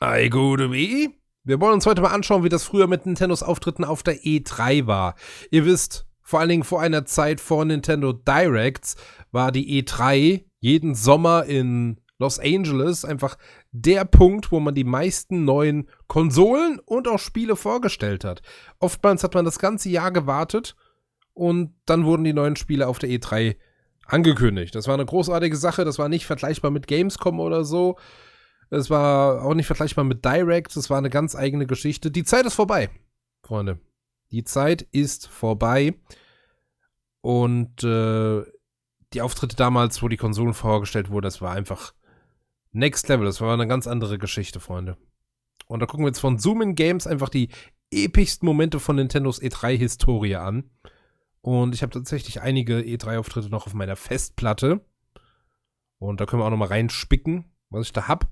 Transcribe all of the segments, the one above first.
Ei, gute wie? Wir wollen uns heute mal anschauen, wie das früher mit Nintendos Auftritten auf der E3 war. Ihr wisst, vor allen Dingen vor einer Zeit vor Nintendo Directs war die E3 jeden Sommer in Los Angeles einfach der Punkt, wo man die meisten neuen Konsolen und auch Spiele vorgestellt hat. Oftmals hat man das ganze Jahr gewartet und dann wurden die neuen Spiele auf der E3 angekündigt. Das war eine großartige Sache, das war nicht vergleichbar mit Gamescom oder so. Es war auch nicht vergleichbar mit Direct, es war eine ganz eigene Geschichte. Die Zeit ist vorbei, Freunde. Die Zeit ist vorbei. Und die Auftritte damals, wo die Konsolen vorgestellt wurden, das war einfach Next Level. Das war eine ganz andere Geschichte, Freunde. Und da gucken wir jetzt von Zoom-In Games einfach die epischsten Momente von Nintendos E3-Historie an. Und ich habe tatsächlich einige E3-Auftritte noch auf meiner Festplatte. Und da können wir auch noch mal reinspicken, was ich da hab.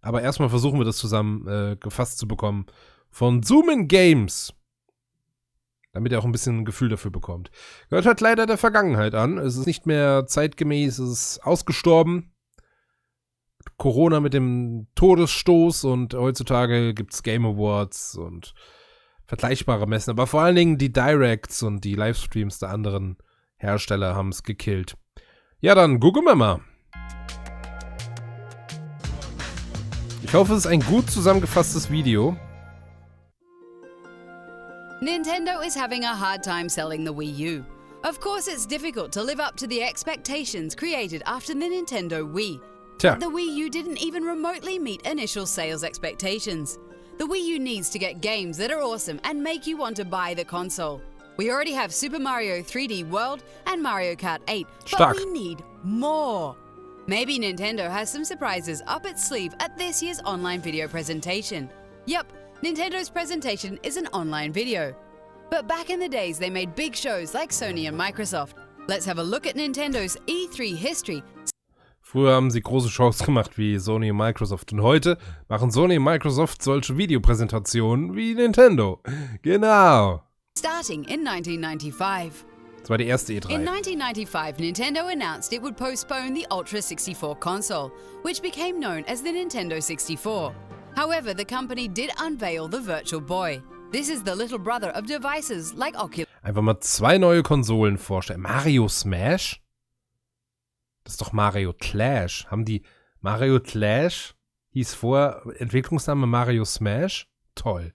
Aber erstmal versuchen wir das zusammen gefasst zu bekommen von Zoom-In Games. Damit ihr auch ein bisschen ein Gefühl dafür bekommt. Gehört halt leider der Vergangenheit an. Es ist nicht mehr zeitgemäß, es ist ausgestorben. Corona mit dem Todesstoß und heutzutage gibt's Game Awards und vergleichbare Messen. Aber vor allen Dingen die Directs und die Livestreams der anderen Hersteller haben es gekillt. Ja, dann Gugge mal. Ich hoffe, es ist ein gut zusammengefasstes Video. Nintendo is having a hard time selling the Wii U. Of course, it's difficult to live up to the expectations created after the Nintendo Wii. Tja. The Wii U didn't even remotely meet initial sales expectations. The Wii U needs to get games that are awesome and make you want to buy the console. We already have Super Mario 3D World and Mario Kart 8, Stark. but we need more. Maybe Nintendo has some surprises up its sleeve at this year's online video presentation. Yup, Nintendo's presentation is an online video. But back in the days, they made big shows like Sony and Microsoft. Let's have a look at Nintendo's E3 history. Früher haben sie große Shows gemacht wie Sony und Microsoft. Und heute machen Sony und Microsoft solche Videopräsentationen wie Nintendo. Genau. Starting in 1995. Das war die erste E3. In 1995, Nintendo announced it would postpone the Ultra 64 console, which became known as the Nintendo 64. However, the company did unveil the Virtual Boy. This is the little brother of devices like Oculus. Einfach mal 2 neue Konsolen vorstellen. Mario Smash? Das ist doch Mario Clash. Haben die Mario Clash? Hieß vor Entwicklungsname Mario Smash? Toll.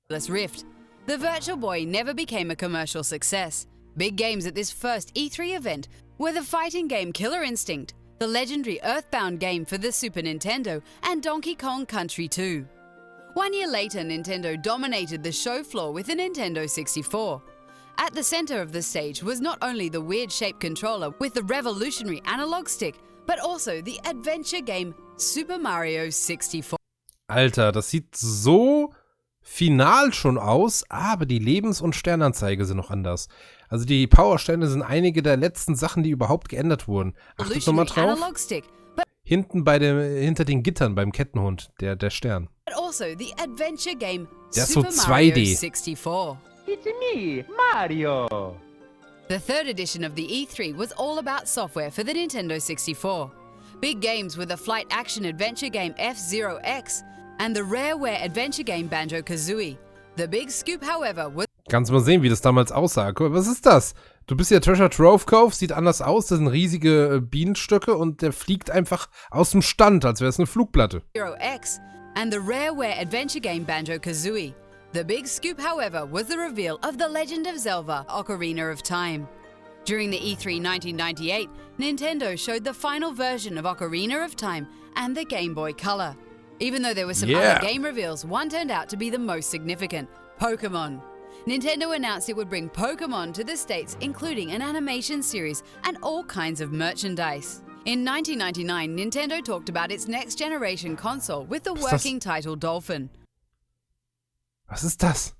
Rift. The Virtual Boy never became a commercial success. Big games at this first E3 event were the fighting game Killer Instinct, the legendary Earthbound game for the Super Nintendo, and Donkey Kong Country 2. 1 year later, Nintendo dominated the show floor with the Nintendo 64. At the center of the stage was not only the weird-shaped controller with the revolutionary analog stick, but also the adventure game Super Mario 64. Alter, das sieht so final schon aus, aber die Lebens- und Sternanzeige sind noch anders. Also die Powersterne sind einige der letzten Sachen, die überhaupt geändert wurden. Achtet nochmal drauf. Hinten hinter den Gittern beim Kettenhund, der Stern. Also the adventure game Der ist so Super Mario 2D. 64. It's me, Mario! The third edition of the E3 was all about software for the Nintendo 64. Big games were the flight action adventure game F-Zero X and the rareware adventure game Banjo-Kazooie. The big scoop, however, was... Kannst mal sehen, wie das damals aussah. Guck mal, was ist das? Du bist ja Treasure Trove Cove, sieht anders aus. Das sind riesige Bienenstöcke und der fliegt einfach aus dem Stand, als wäre es eine Flugplatte. Zero X and the rareware adventure game Banjo-Kazooie. The big scoop, however, was the reveal of The Legend of Zelda: Ocarina of Time. During the E3 1998, Nintendo showed the final version of Ocarina of Time and the Game Boy Color. Even though there were some other game reveals, one turned out to be the most significant: Pokémon. Nintendo announced it would bring Pokémon to the States, including an animation series and all kinds of merchandise. In 1999, Nintendo talked about its next-generation console with the working title Dolphin. Was ist das?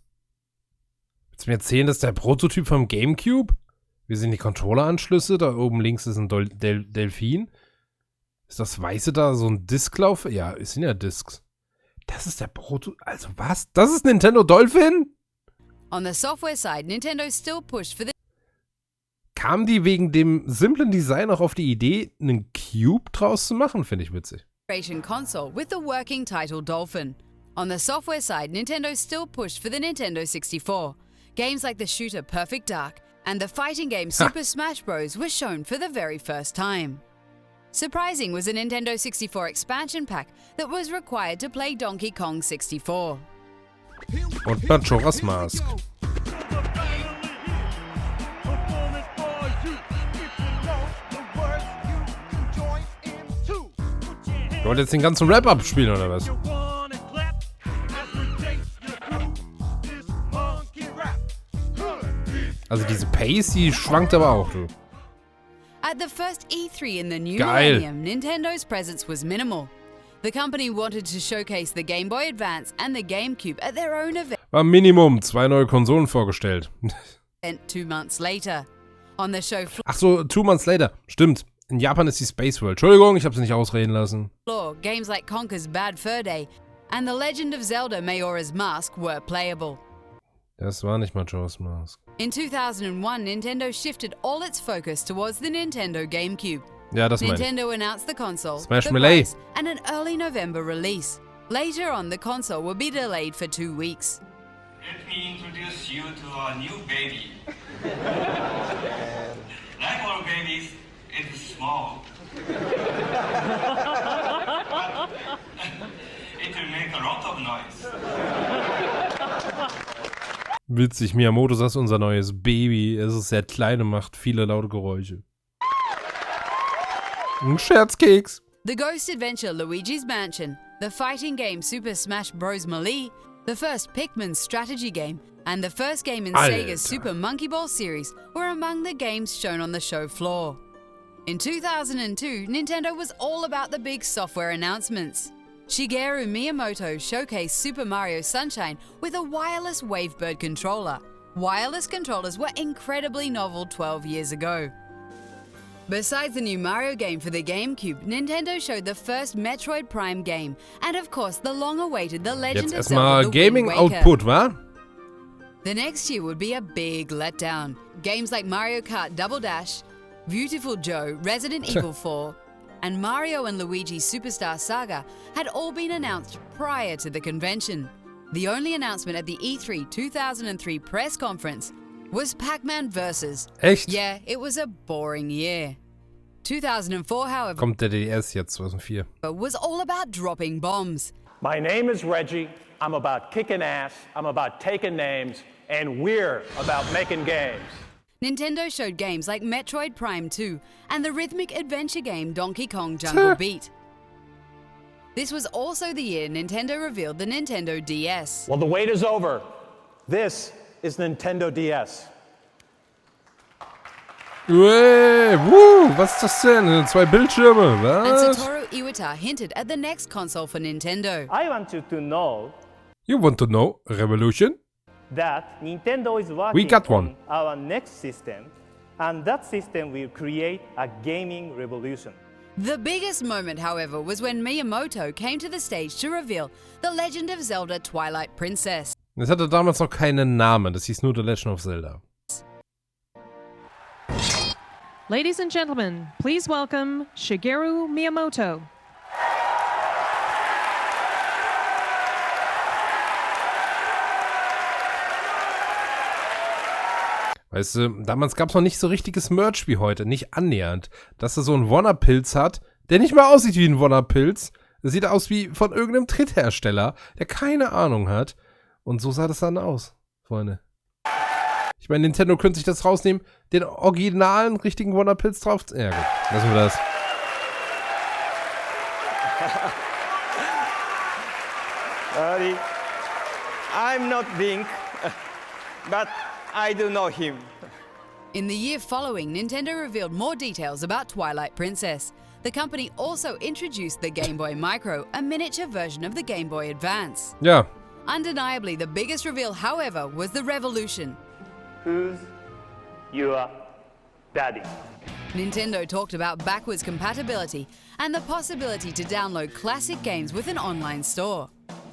Willst du mir erzählen, das ist der Prototyp vom GameCube? Wir sehen die Controller-Anschlüsse, da oben links ist ein Delfin. Ist das Weiße da so ein Disklauf? Ja, es sind ja Discs. Das ist der Prototyp. Also was? Das ist Nintendo Dolphin? On the software side, Nintendo still pushed for the... Kamen die wegen dem simplen Design auch auf die Idee, einen Cube draus zu machen? Finde ich witzig. console with the working title Dolphin. On the software side, Nintendo still pushed for the Nintendo 64. Games like the shooter Perfect Dark and the fighting game Super Smash Bros. Were shown for the very first time. Surprising was a Nintendo 64 expansion pack that was required to play Donkey Kong 64. Und Majora's Mask. Du wolltest jetzt den ganzen Rap abspielen, oder was? Also diese Pace, die schwankt aber auch, du. At the first E3 in the new millennium, Nintendo's presence was minimal. The company wanted to showcase the Game Boy Advance and the GameCube at their own event. War Minimum 2 neue Konsolen vorgestellt. 2 months later. On the show floor. Ach so, 2 months later. Stimmt. In Japan ist die Space World. Entschuldigung, ich habe sie nicht ausreden lassen. Games like Conker's Bad Fur Day and The Legend of Zelda Majora's Mask were playable. Das war nicht Majora's Mask. In 2001, Nintendo shifted all its focus towards the Nintendo GameCube. Ja, das meine ich. Nintendo announced the console, Smash the Melee, price, and an early November release. Later on, the console will be delayed for 2 weeks. Let me introduce you to our new baby. Like all babies, it is small. It will make a lot of noise. Witzig, Miyamoto sagt, unser neues Baby. Es ist sehr klein und macht viele laute Geräusche. Ein Scherzkeks. The Ghost Adventure Luigi's Mansion, the fighting game Super Smash Bros. Melee, the first Pikmin strategy game, and the first game in Sega's Super Monkey Ball series were among the games shown on the show floor. In 2002, Nintendo was all about the big software announcements. Shigeru Miyamoto showcased Super Mario Sunshine with a wireless Wavebird controller. Wireless controllers were incredibly novel 12 years ago. Besides the new Mario game for the GameCube, Nintendo showed the first Metroid Prime game and of course the long-awaited The Legend of Zelda The Gaming Wind Waker. Output, wa? The next year would be a big letdown. Games like Mario Kart Double Dash, Beautiful Joe, Resident Evil 4, and Mario and Luigi Superstar Saga had all been announced prior to the convention. The only announcement at the E3 2003 press conference was Pac-Man vs. Echt? Yeah, it was a boring year. 2004, however, Kommt der DS jetzt, 2004. was all about dropping bombs. My name is Reggie. I'm about kicking ass. I'm about taking names. And we're about making games. Nintendo showed games like Metroid Prime 2 and the rhythmic adventure game Donkey Kong Jungle Beat. This was also the year Nintendo revealed the Nintendo DS. Well, the wait is over. This is Nintendo DS. Was ist das denn? 2 Bildschirme, And was? Satoru Iwata hinted at the next console for Nintendo. I want you to know You want to know? Revolution? that Nintendo is working We got one. on our next system, and that system will create a gaming revolution. The biggest moment, however, was when Miyamoto came to the stage to reveal The Legend of Zelda Twilight Princess. Das hatte damals noch keinen Namen. Das hieß nur The Legend of Zelda. Ladies and gentlemen, please welcome Shigeru Miyamoto. Weißt du, damals gab es noch nicht so richtiges Merch wie heute. Nicht annähernd. Dass er so einen Wonner-Pilz hat, der nicht mal aussieht wie ein Wonner-Pilz. Das sieht aus wie von irgendeinem Dritthersteller, der keine Ahnung hat. Und so sah das dann aus, Freunde. Ich meine, Nintendo könnte sich das rausnehmen, den originalen, richtigen Wonner-Pilz drauf. Ja gut, lassen wir das. I'm not Link, but I do know him. In the year following, Nintendo revealed more details about Twilight Princess. The company also introduced the Game Boy Micro, a miniature version of the Game Boy Advance. Ja. Undeniably, the biggest reveal, however, was the Revolution. Who's your daddy? Nintendo talked about backwards compatibility and the possibility to download classic games with an online store.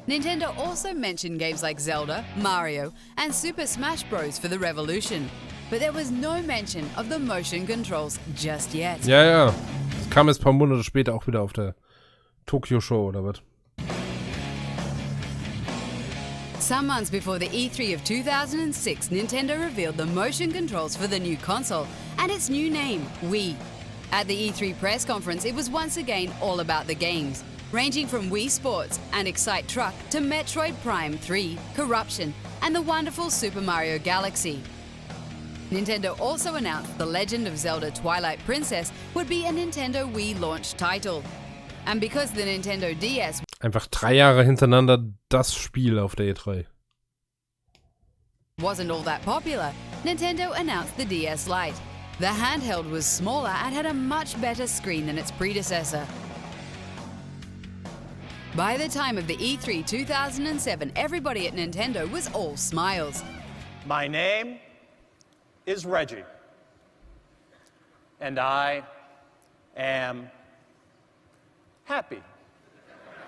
Nintendo also mentioned games like Zelda, Mario, and Super Smash Bros. For the Revolution. But there was no mention of the motion controls just yet. Ja, ja. Das kam jetzt ein paar Monate später auch wieder auf der Tokyo Show oder was? Some months before the E3 of 2006, Nintendo revealed the motion controls for the new console and its new name, Wii. At the E3 press conference, it was once again all about the games, ranging from Wii Sports and Excite Truck to Metroid Prime 3, Corruption, and the wonderful Super Mario Galaxy. Nintendo also announced The Legend of Zelda Twilight Princess would be a Nintendo Wii launch title. And because the Nintendo DS Einfach 3 Jahre hintereinander das Spiel auf der E3. wasn't all that popular, Nintendo announced the DS Lite. The handheld was smaller and had a much better screen than its predecessor. By the time of the E3 2007, everybody at Nintendo was all smiles. My name is Reggie, and I am happy.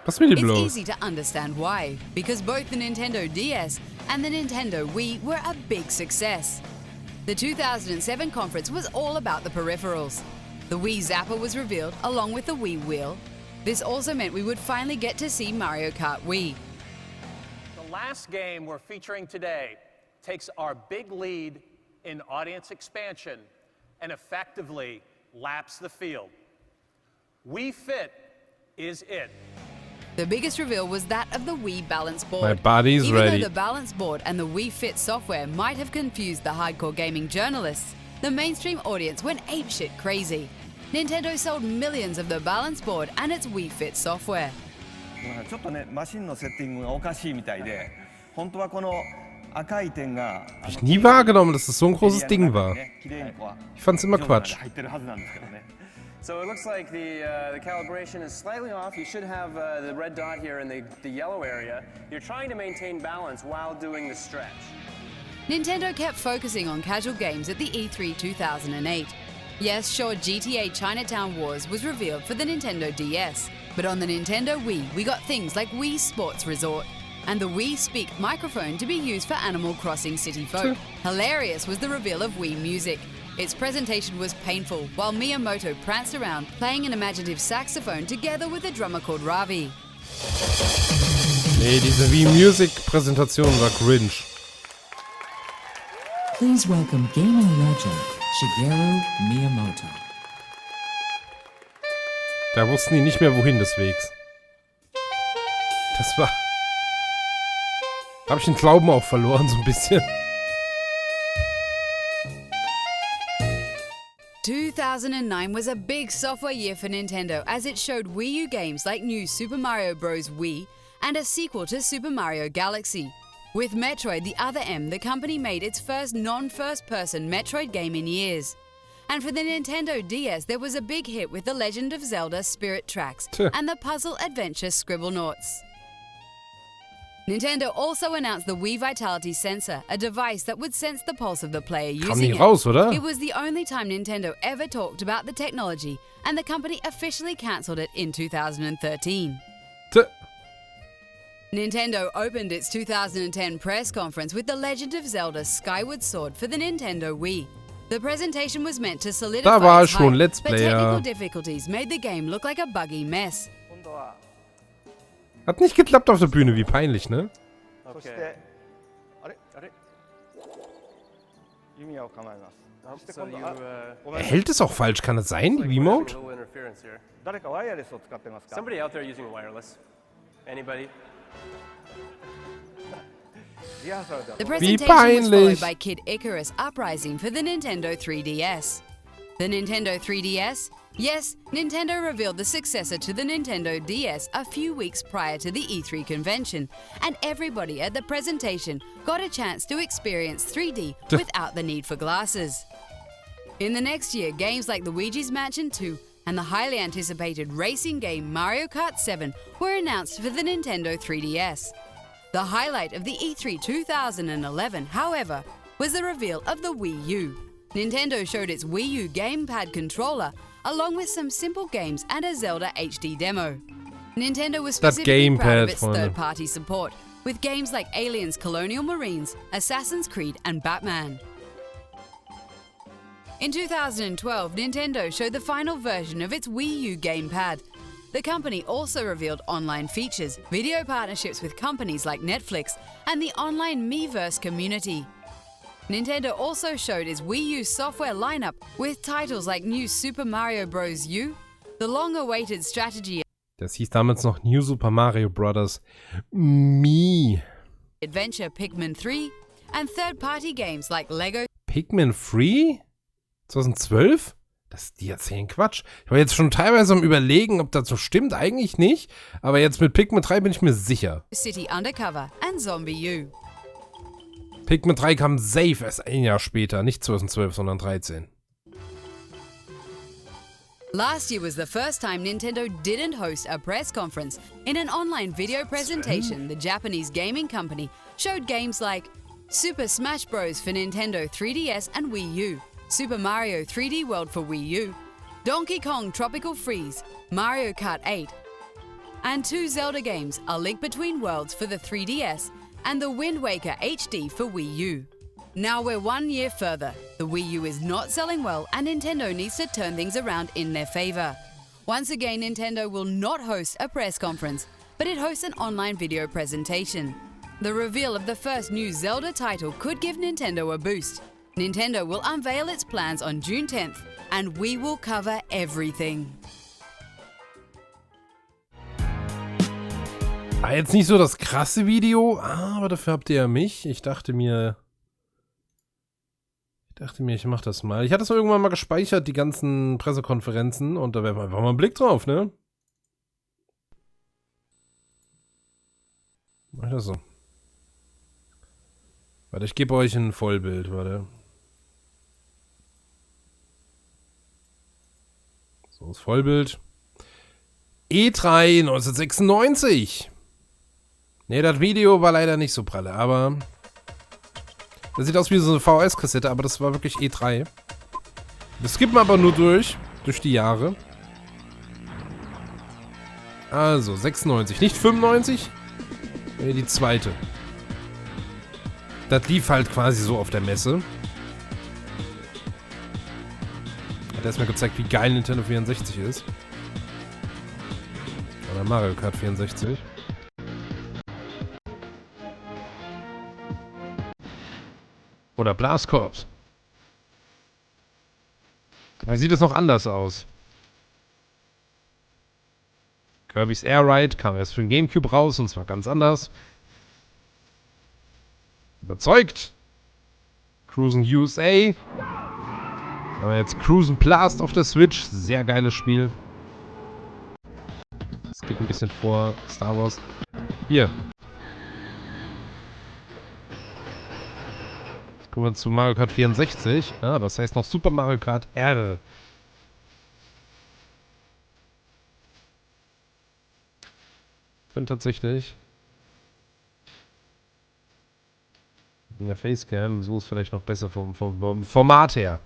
Was will die It's bloß? easy to understand why, because both the Nintendo DS and the Nintendo Wii were a big success. The 2007 conference was all about the peripherals. The Wii Zapper was revealed along with the Wii Wheel. This also meant we would finally get to see Mario Kart Wii. The last game we're featuring today takes our big lead in audience expansion and effectively laps the field. Wii Fit is it. The biggest reveal was that of the Wii Balance Board. My body's Even ready. though the Balance Board and the Wii Fit software might have confused the hardcore gaming journalists, the mainstream audience went apeshit crazy. Nintendo sold millions of the Balance Board and its Wii Fit software. ちょっとね、マシンのセッティングがおかしいみたいで、本当はこの赤い点が Hab ich nie wahrgenommen, dass das so ein großes Ding war. 綺麗にこう Ich fand's immer Quatsch. 入ってるはずなんですけどね。 So it looks like the calibration is slightly off. You should have the red dot here in the yellow area. You're trying to maintain balance while doing the stretch. Nintendo kept focusing on casual games at the E3 2008. Yes, sure, GTA Chinatown Wars was revealed for the Nintendo DS, but on the Nintendo Wii, we got things like Wii Sports Resort and the Wii Speak microphone to be used for Animal Crossing City Folk. Hilarious was the reveal of Wii Music. Its presentation was painful, while Miyamoto pranced around playing an imaginative saxophone together with a drummer called Ravi. Nee, diese Wii Music Präsentation war cringe. Please welcome gaming legend Shigeru Miyamoto. Da wussten die nicht mehr wohin des Wegs. Das war... Hab ich den Glauben auch verloren, so ein bisschen. 2009 was a big software year for Nintendo as it showed Wii U games like new Super Mario Bros. Wii and a sequel to Super Mario Galaxy. With Metroid the Other M, the company made its first non-first-person Metroid game in years. And for the Nintendo DS, there was a big hit with The Legend of Zelda Spirit Tracks and the puzzle adventure Scribblenauts. Nintendo also announced the Wii Vitality Sensor, a device that would sense the pulse of the player using it. Raus, oder? It was the only time Nintendo ever talked about the technology, and the company officially cancelled it in 2013. Nintendo opened its 2010 press conference with The Legend of Zelda Skyward Sword for the Nintendo Wii. The presentation was meant to solidify Da war its schon hype, Let's but Player. technical difficulties made the game look like a buggy mess. Hat nicht geklappt auf der Bühne, wie peinlich, ne? そしてあれ弓矢を構えます。そして今度ごめん Er hält es auch falsch, kann das sein, die Wiimote?誰かワイヤレスを使ってますか Somebody out there using wireless? Anybody? The presentation was followed by Kid Icarus Uprising for the Nintendo 3DS. The Nintendo 3DS? Yes, Nintendo revealed the successor to the Nintendo DS a few weeks prior to the E3 convention, and everybody at the presentation got a chance to experience 3D without the need for glasses. In the next year, games like Luigi's Mansion 2 and the highly anticipated racing game Mario Kart 7 were announced for the Nintendo 3DS. The highlight of the E3 2011, however, was the reveal of the Wii U. Nintendo showed its Wii U gamepad controller, along with some simple games and a Zelda HD demo. Nintendo was specifically proud of its third-party support, with games like Aliens Colonial Marines, Assassin's Creed, and Batman. In 2012, Nintendo showed the final version of its Wii U gamepad. The company also revealed online features, video partnerships with companies like Netflix, and the online Miiverse community. Nintendo also showed its Wii U software lineup with titles like New Super Mario Bros. U, the long-awaited strategy Das hieß damals noch New Super Mario Bros. Me. adventure Pikmin 3, and third-party games like Lego Pikmin 3? 2012? Die erzählen Quatsch. Ich war jetzt schon teilweise am Überlegen, ob das so stimmt. Eigentlich nicht. Aber jetzt mit Pikmin 3 bin ich mir sicher. City Undercover and Zombie U. Pikmin 3 kam safe erst ein Jahr später. Nicht 2012, sondern 2013. Last year was the first time Nintendo didn't host a press conference. In an online video presentation, the Japanese gaming company showed games like Super Smash Bros. For Nintendo 3DS and Wii U, Super Mario 3D World for Wii U, Donkey Kong Tropical Freeze, Mario Kart 8, and 2 Zelda games, A Link Between Worlds for the 3DS and The Wind Waker HD for Wii U. Now we're 1 year further. The Wii U is not selling well and Nintendo needs to turn things around in their favor. Once again, Nintendo will not host a press conference, but it hosts an online video presentation. The reveal of the first new Zelda title could give Nintendo a boost. Nintendo will unveil its plans on June 10th, and we will cover everything. War jetzt nicht so das krasse Video, aber dafür habt ihr ja mich. Ich dachte mir, ich mach das mal. Ich hatte es irgendwann mal gespeichert, die ganzen Pressekonferenzen, und da wäre einfach mal ein Blick drauf, ne? Mach ich das so. Warte, ich gebe euch ein Vollbild, warte. So, das Vollbild. E3 1996. Ne, das Video war leider nicht so pralle, aber das sieht aus wie so eine VHS-Kassette, aber das war wirklich E3. Das skippen wir aber nur durch die Jahre. Also, 96, nicht 95, nee, die zweite. Das lief halt quasi so auf der Messe. Hat erstmal gezeigt, wie geil Nintendo 64 ist. Oder Mario Kart 64. Oder Blast Corps. Da sieht es noch anders aus. Kirby's Air Ride kam erst für den GameCube raus und zwar ganz anders. Überzeugt. Cruisen USA. Haben wir jetzt Cruisen Blast auf der Switch. Sehr geiles Spiel. Es geht ein bisschen vor Star Wars. Hier. Jetzt kommen wir zu Mario Kart 64. Ja, das heißt noch Super Mario Kart R. Ich finde tatsächlich in der Facecam, so ist vielleicht noch besser vom Format her.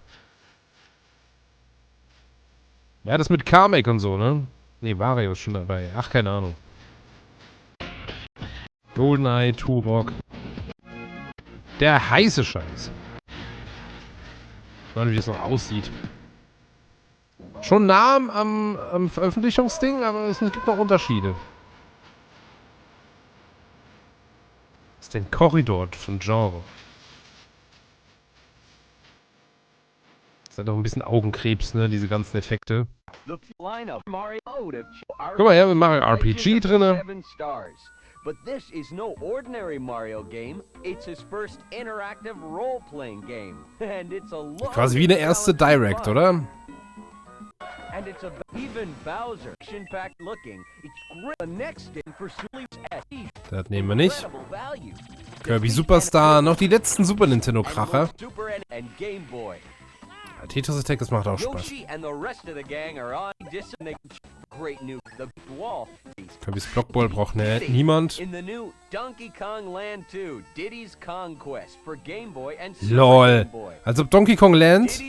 Ja, das mit Carmack und so, ne? Ne, Wario ist schon dabei. Ach, keine Ahnung. GoldenEye, Turok. Der heiße Scheiß. Schauen, wie das noch aussieht. Schon nah am Veröffentlichungsding, aber es gibt noch Unterschiede. Was ist denn Korridor von Genre? Das ist halt auch ein bisschen Augenkrebs, ne? Diese ganzen Effekte. Guck mal, hier haben wir Mario RPG drinne. But this is no ordinary Mario game. It's his first interactive role-playing game. And it's a quasi wie eine erste Direct, oder? And it's a even Bowser action-packed looking. It's great. The next in for Sully's SE. Das nehmen wir nicht. Kirby Superstar, noch die letzten Super Nintendo Kracher. Tetris Attack, das macht auch Spaß. Kirby's Blockball braucht niemand. LOL. Als ob Donkey Kong Land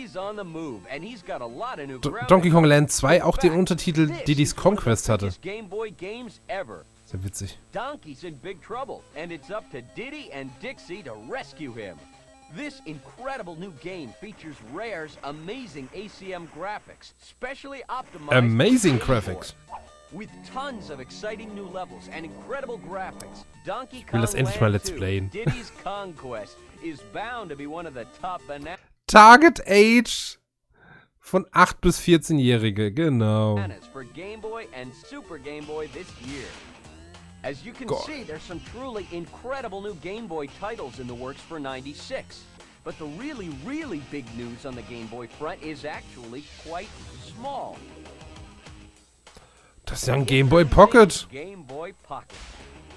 Donkey Kong Land 2 auch den Untertitel Diddy's Conquest hatte. Sehr witzig. Donkey's in big trouble, and it's up to Diddy and Dixie to rescue him. This incredible new game features Rare's amazing ACM graphics, specially optimized. Amazing graphics. With tons of exciting new levels and incredible graphics, Donkey Ich will das Kong endlich mal Land Let's 2, Playen. Diddy's Conquest is bound to be one of the top Target Age von 8 bis 14-Jährige, genau. bananas for Game Boy and Super Game Boy this year. As you can see, there's some truly incredible new Game Boy titles in the works for '96. But the really, really big news on the Game Boy front is actually quite small. Das ist ja ein Game Boy Pocket. Game Boy Pocket.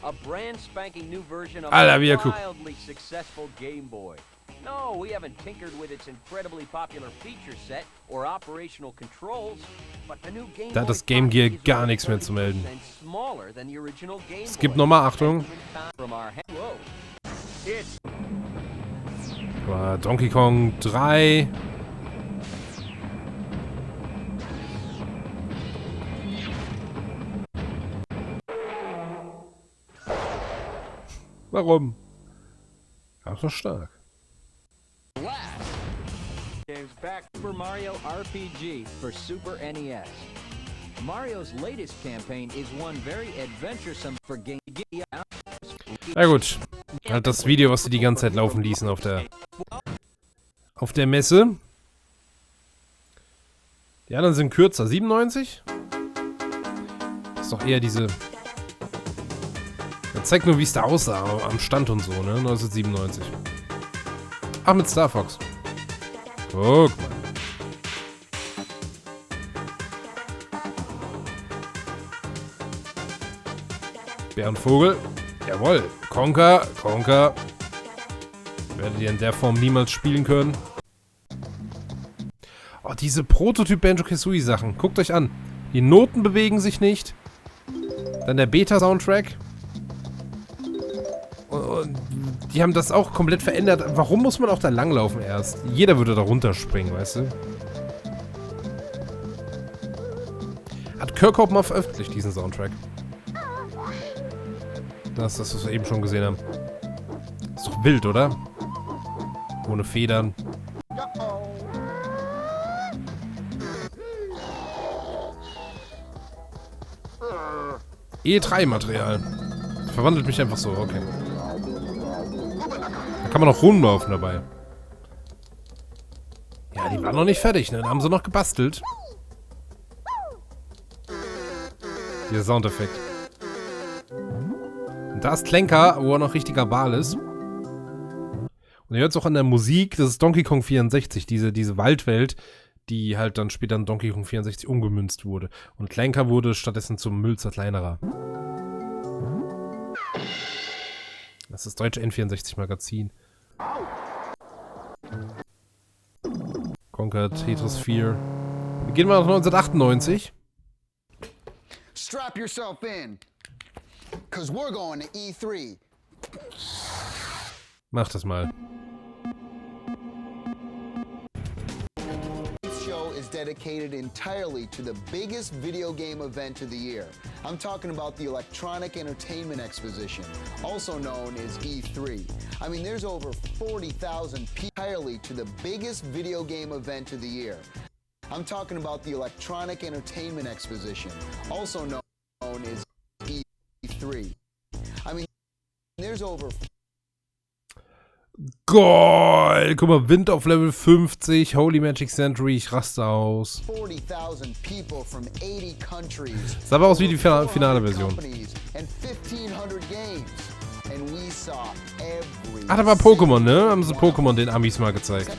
A brand spanking new version of Alter, a wie er guckt. wildly successful Game Boy. No, we haven't tinkered with its incredibly popular feature set or operational controls, but the new Game Da hat Boy das Game Gear Pocket is gar nichts mehr zu melden. 30% smaller than the original Game Es gibt Boy. nochmal, Achtung. From our Whoa. It's Donkey Kong 3. Warum? Ach, so stark. Games back Super Mario RPG for Super NES. Mario's latest campaign is one very adventuresome for Game Gear. Na gut. Halt das Video, was sie die ganze Zeit laufen ließen auf der Messe. Die anderen sind kürzer. 97? Das ist doch eher diese... Das zeigt nur, wie es da aussah am Stand und so, ne? 1997. Ach, mit Star Fox. Guck mal. Bärenvogel. Jawohl. Conker. Werdet ihr in der Form niemals spielen können. Oh, diese Prototyp-Banjo-Kazooie-Sachen. Guckt euch an. Die Noten bewegen sich nicht. Dann der Beta-Soundtrack. Und die haben das auch komplett verändert. Warum muss man auch da langlaufen erst? Jeder würde da runterspringen, weißt du? Hat Kirkhope mal veröffentlicht, diesen Soundtrack. Das ist das, was wir eben schon gesehen haben. Ist doch wild, oder? Ohne Federn. E3-Material. Verwandelt mich einfach so, okay. Da kann man noch rumlaufen dabei. Ja, die waren noch nicht fertig, ne? Da haben sie noch gebastelt. Dieser Soundeffekt. Und da ist Klenker, wo er noch richtiger Ball ist. Und ihr hört es auch an der Musik, das ist Donkey Kong 64, diese Waldwelt, die halt dann später in Donkey Kong 64 umgemünzt wurde. Und Klenker wurde stattdessen zum Müll-Zerkleinerer. Das ist das deutsche N64-Magazin. Conker, Tetrosphere. Wir gehen mal auf 1998. Strap yourself in, cause we're going to E3. Mach das mal. This show is dedicated entirely to the biggest video game event of the year. I'm talking about the Electronic Entertainment Exposition, also known as E3. I mean, there's over 40,000 people entirely to the biggest video game event of the year. I'm talking about the Electronic Entertainment Exposition, also known as E3. I mean, there's over... Geil! Guck mal, Wind auf Level 50, Holy Magic Century, ich raste aus. 40,000 people from 80 countries. Sah aber aus wie die finale Version. Ach, da war Pokémon, ne? Haben sie Pokémon den Amis mal gezeigt.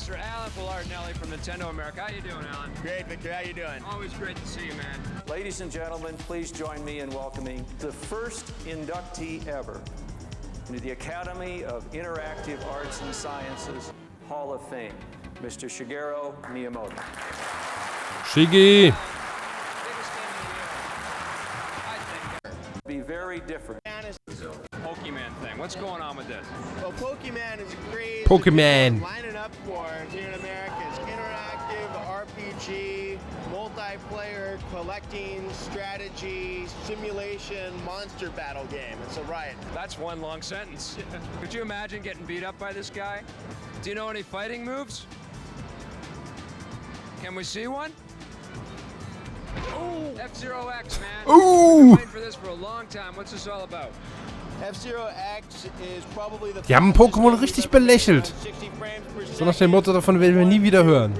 Mr. Alan Villarnelli from Nintendo America. How you doing, Alan? Great, Victor. How you doing? Always great to see you, man. Ladies and gentlemen, please join me in welcoming the first inductee ever into the Academy of Interactive Arts and Sciences Hall of Fame, Mr. Shigeru Miyamoto. Shiggy! Be very different. Pokemon thing. What's going on with this? Well, Pokemon is great. Pokemon. Lining up for here in America is interactive RPG, multiplayer, collecting, strategy, simulation, monster battle game. It's a riot. That's one long sentence. Could you imagine getting beat up by this guy? Do you know any fighting moves? Can we see one? F-Zero X, man. I've been waiting for this for a long time. What's this all about? F-Zero X is probably the Die haben Pokémon richtig belächelt. So nach dem Motto, davon werden wir nie wieder hören.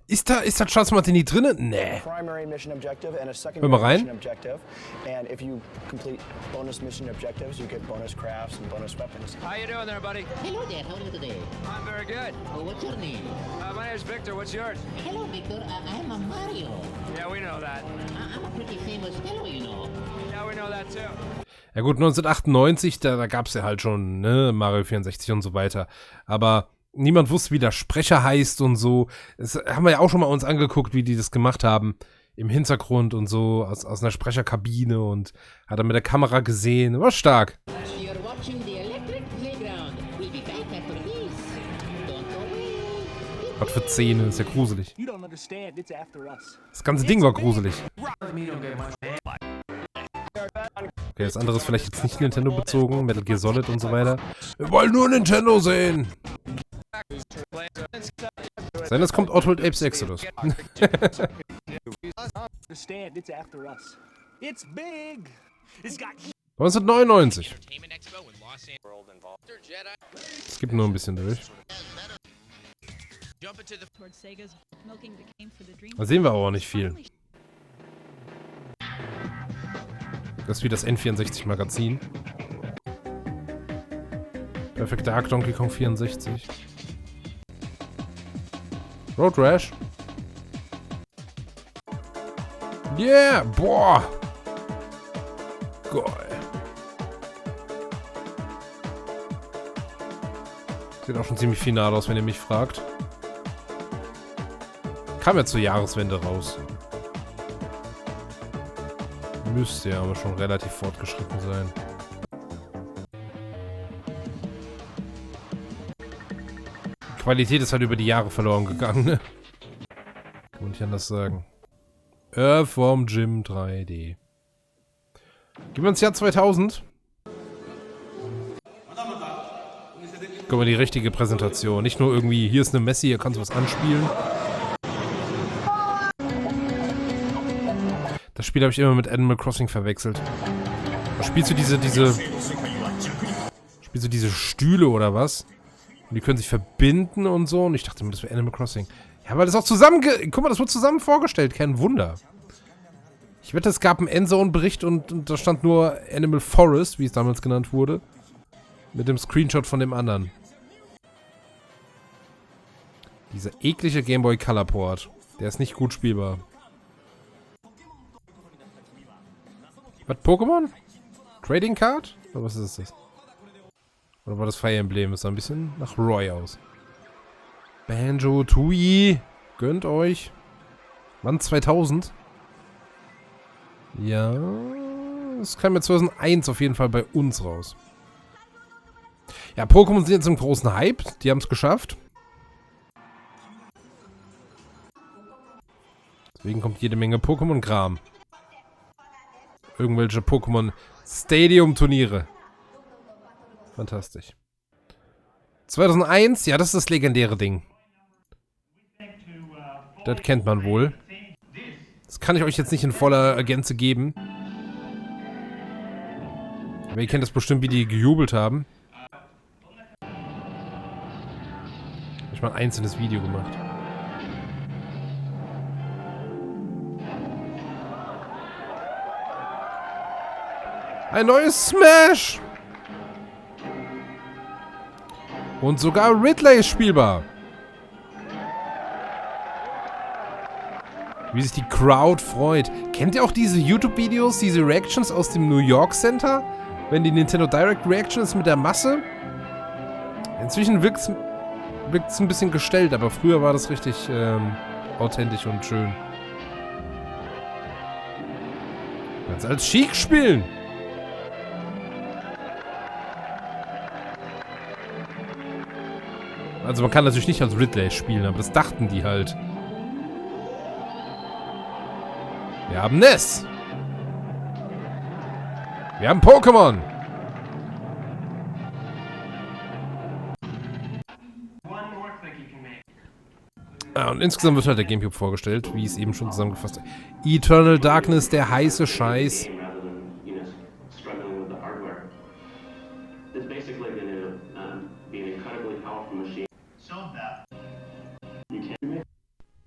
Ist da Charles Martini drin? Nee. Hör mal rein. And if you complete bonus mission objectives, you get bonus crafts and bonus weapons. How you doing there, buddy? Hello there, how are you today? I'm very good. Oh, what's your name? My name is Victor. What's yours? Hello, Victor. I'm a Mario. Yeah, we know that. I'm a pretty famous fellow, you know. Yeah, we know that too. Ja gut, 1998, da gab es ja halt schon, ne, Mario 64 und so weiter. Aber niemand wusste, wie der Sprecher heißt und so. Das haben wir ja auch schon mal uns angeguckt, wie die das gemacht haben. Im Hintergrund und so, aus einer Sprecherkabine und hat er mit der Kamera gesehen. War stark. Was für Zähne, ist ja gruselig. Das ganze Ding war gruselig. Okay, das andere ist vielleicht jetzt nicht Nintendo bezogen, Metal Gear Solid und so weiter. Wir wollen nur Nintendo sehen! Sein, das kommt Oddworld Apes Exodus. 1999. Es gibt nur ein bisschen durch. Da sehen wir aber auch nicht viel. Das ist wie das N64-Magazin. Perfect Dark Donkey Kong 64. Road Rash. Yeah! Boah! Geil. Sieht auch schon ziemlich final aus, wenn ihr mich fragt. Kam ja zur Jahreswende raus. Müsste ja aber schon relativ fortgeschritten sein. Die Qualität ist halt über die Jahre verloren gegangen, ne? Kann man nicht anders sagen. Earthworm Jim 3D. Gehen wir ins Jahr 2000. Guck mal, die richtige Präsentation. Nicht nur irgendwie, hier ist eine Messi, hier kannst du was anspielen. Das Spiel habe ich immer mit Animal Crossing verwechselt. Da spielst du diese Stühle oder was? Und die können sich verbinden und so. Und ich dachte immer, das wäre Animal Crossing. Ja, weil das auch guck mal, das wurde zusammen vorgestellt. Kein Wunder. Ich wette, es gab einen Endzone-Bericht und da stand nur Animal Forest, wie es damals genannt wurde. Mit dem Screenshot von dem anderen. Dieser eklige Game Boy Color Port. Der ist nicht gut spielbar. Was, Pokémon? Trading Card? Oder was ist das? Oder war das Fire Emblem? Das sah ein bisschen nach Roy aus. Banjo, Tooie. Gönnt euch. Wann? 2000? Ja. Das kam ja 2001 auf jeden Fall bei uns raus. Ja, Pokémon sind jetzt im großen Hype. Die haben es geschafft. Deswegen kommt jede Menge Pokémon-Kram. Irgendwelche Pokémon-Stadium-Turniere. Fantastisch. 2001, ja, das ist das legendäre Ding. Das kennt man wohl. Das kann ich euch jetzt nicht in voller Gänze geben. Aber ihr kennt das bestimmt, wie die gejubelt haben. Habe ich mal ein einzelnes Video gemacht. Ein neues Smash! Und sogar Ridley ist spielbar. Wie sich die Crowd freut. Kennt ihr auch diese YouTube-Videos, diese Reactions aus dem New York Center? Wenn die Nintendo Direct Reaction ist mit der Masse? Inzwischen wirkt es ein bisschen gestellt, aber früher war das richtig authentisch und schön. Kannst als Chic spielen. Also man kann natürlich nicht als Ridley spielen, aber das dachten die halt. Wir haben Ness. Wir haben Pokémon. und insgesamt wird halt der GameCube vorgestellt, wie ich es eben schon zusammengefasst habe. Eternal Darkness, der heiße Scheiß.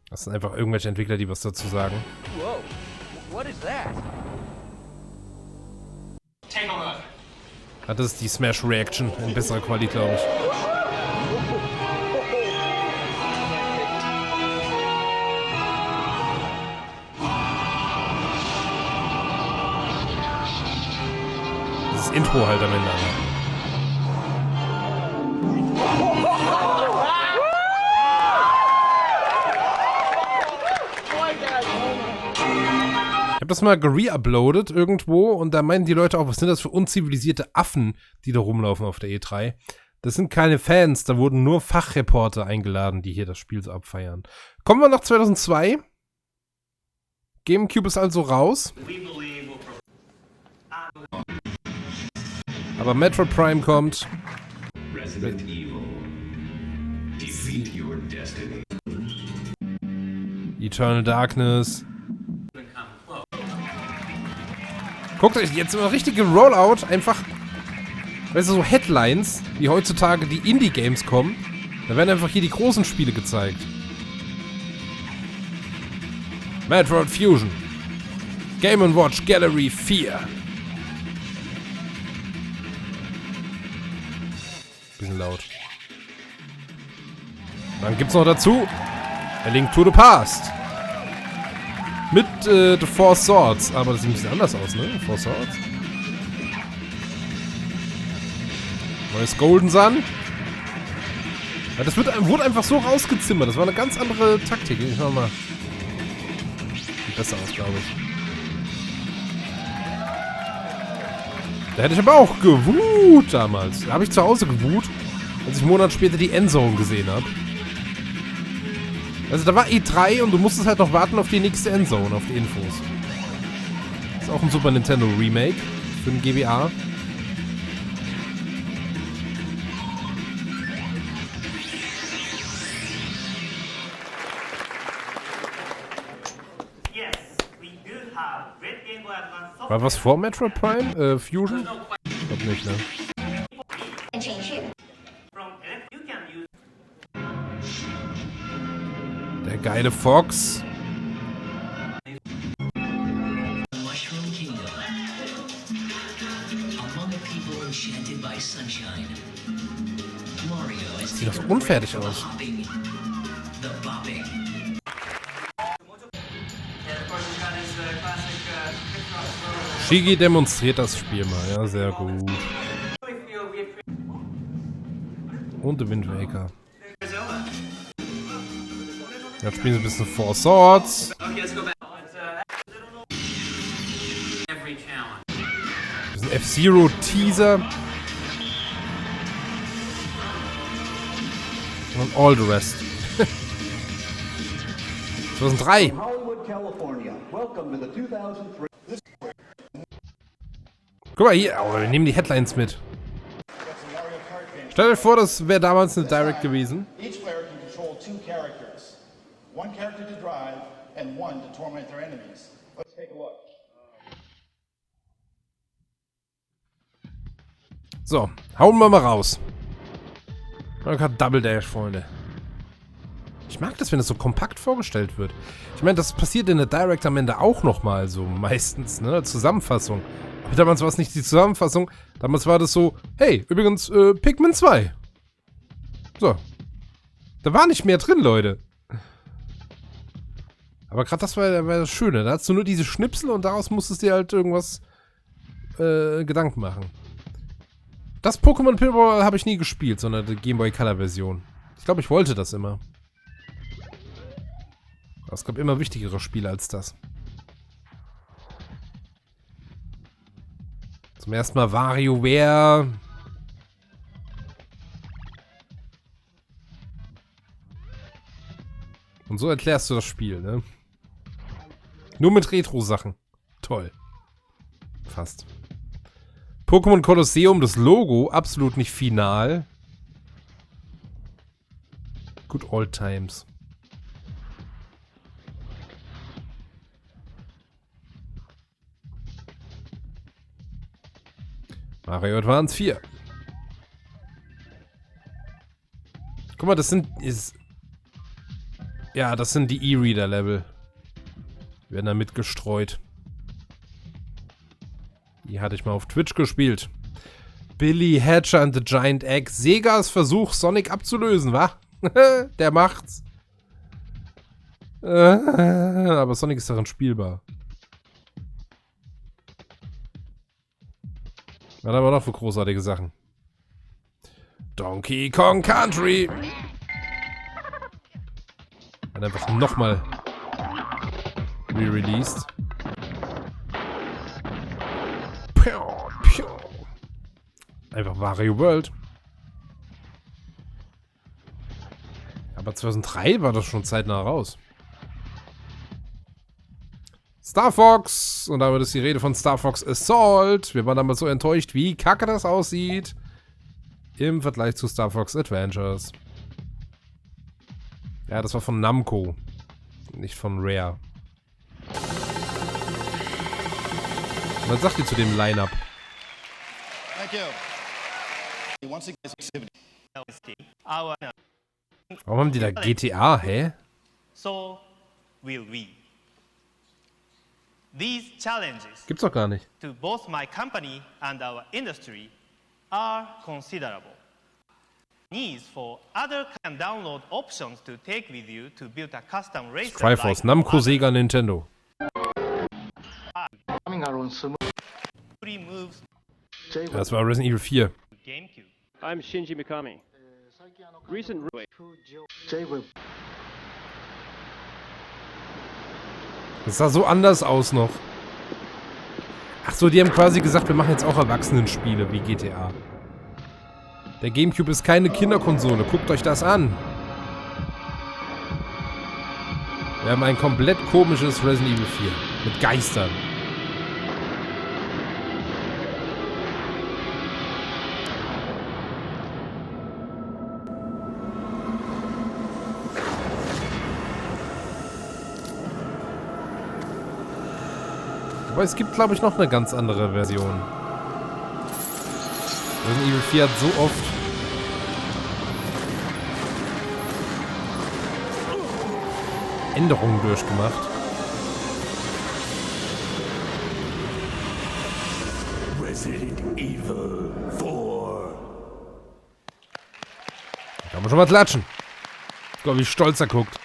Das sind einfach irgendwelche Entwickler, die was dazu sagen. Whoa, what is that? Take a look. Das ist die Smash Reaction in besserer Qualität, glaube ich. Das Intro halt am Ende. Ich habe das mal gereuploadet irgendwo und da meinten die Leute auch, was sind das für unzivilisierte Affen, die da rumlaufen auf der E3. Das sind keine Fans, da wurden nur Fachreporter eingeladen, die hier das Spiel so abfeiern. Kommen wir nach 2002. GameCube ist also raus. Aber Metroid Prime kommt. Resident Evil. Defeat your destiny. Eternal Darkness. Guckt euch jetzt mal richtige Rollout, einfach, weißt du, so Headlines, wie heutzutage die Indie-Games kommen. Da werden einfach hier die großen Spiele gezeigt. Metroid Fusion. Game & Watch Gallery 4. Bisschen laut. Dann gibt's noch dazu A Link to the Past. Mit The Four Swords. Aber das sieht ein bisschen anders aus, ne? Four Swords. Neues Golden Sun. Ja, das wurde einfach so rausgezimmert. Das war eine ganz andere Taktik. Ich schau mal. Sieht besser aus, glaube ich. Da hätte ich aber auch gewut damals. Da habe ich zu Hause gewut, als ich einen Monat später die Endzone gesehen habe. Also da war E3 und du musstest halt noch warten auf die nächste Endzone, auf die Infos. Ist auch ein Super Nintendo Remake für den GBA. War was vor Metroid Prime? Fusion? Ich glaub nicht, ne? Der geile Fox. Das sieht doch so unfertig aus. Shigi demonstriert das Spiel mal, ja, sehr gut. Und The Wind Waker. Jetzt spielen sie ein bisschen Four Swords. Bisschen F-Zero Teaser. Und all the rest. 2003. Guck mal hier, aber wir nehmen die Headlines mit. Stellt euch vor, das wäre damals eine Direct gewesen. So, hauen wir mal raus. Double Dash, Freunde. Ich mag das, wenn das so kompakt vorgestellt wird. Ich meine, das passiert in der Direct am Ende auch nochmal so, meistens, ne? Zusammenfassung. Aber damals war es nicht die Zusammenfassung. Damals war das so, hey, übrigens, Pikmin 2. So. Da war nicht mehr drin, Leute. Aber gerade das war das Schöne. Da hast du nur diese Schnipsel und daraus musstest du dir halt irgendwas Gedanken machen. Das Pokémon Pinball habe ich nie gespielt, sondern die Game Boy Color Version. Ich glaube, ich wollte das immer. Aber es gab immer wichtigere Spiele als das. Zum ersten Mal WarioWare. Und so erklärst du das Spiel, ne? Nur mit Retro-Sachen. Toll. Fast. Pokémon Colosseum, das Logo, absolut nicht final. Good old times. Mario Advance 4. Guck mal, das sind die E-Reader-Level. Werden da mitgestreut. Die hatte ich mal auf Twitch gespielt. Billy Hatcher and the Giant Egg. Segas Versuch, Sonic abzulösen, wa? Der macht's. Aber Sonic ist darin spielbar. Was haben wir noch für großartige Sachen? Donkey Kong Country. Hat einfach nochmal re-released. Einfach Wario World. Aber 2003 war das schon zeitnah raus. Star Fox. Und damit ist die Rede von Star Fox Assault. Wir waren damals so enttäuscht, wie kacke das aussieht. Im Vergleich zu Star Fox Adventures. Ja, das war von Namco. Nicht von Rare. Was sagt ihr zu dem Line-Up? Warum haben die da GTA, hä? So will we. These challenges Gibt's doch gar nicht. to both my company and our industry are considerable. Needs for other can download options to take with you to build a custom racer. Triforce, Namco, Sega, Nintendo. Das war Resident Evil 4. GameCube. I'm Shinji Mikami. Recent Das sah so anders aus noch. Ach so, die haben quasi gesagt, wir machen jetzt auch Erwachsenenspiele wie GTA. Der GameCube ist keine Kinderkonsole. Guckt euch das an. Wir haben ein komplett komisches Resident Evil 4. Mit Geistern. Aber es gibt, glaube ich, noch eine ganz andere Version. Resident Evil 4 hat so oft Änderungen durchgemacht. Resident Evil 4. Da kann man schon mal klatschen. Ich glaube, wie stolz er guckt.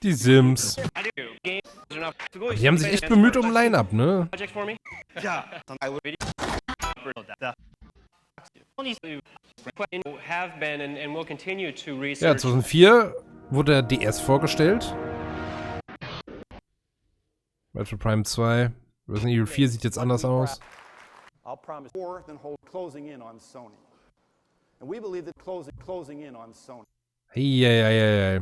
Die Sims. Die haben sich echt bemüht um Line-Up, ne? Ja, 2004 wurde der DS vorgestellt. Metroid Prime 2. Resident Evil 4 sieht jetzt anders aus. Hey.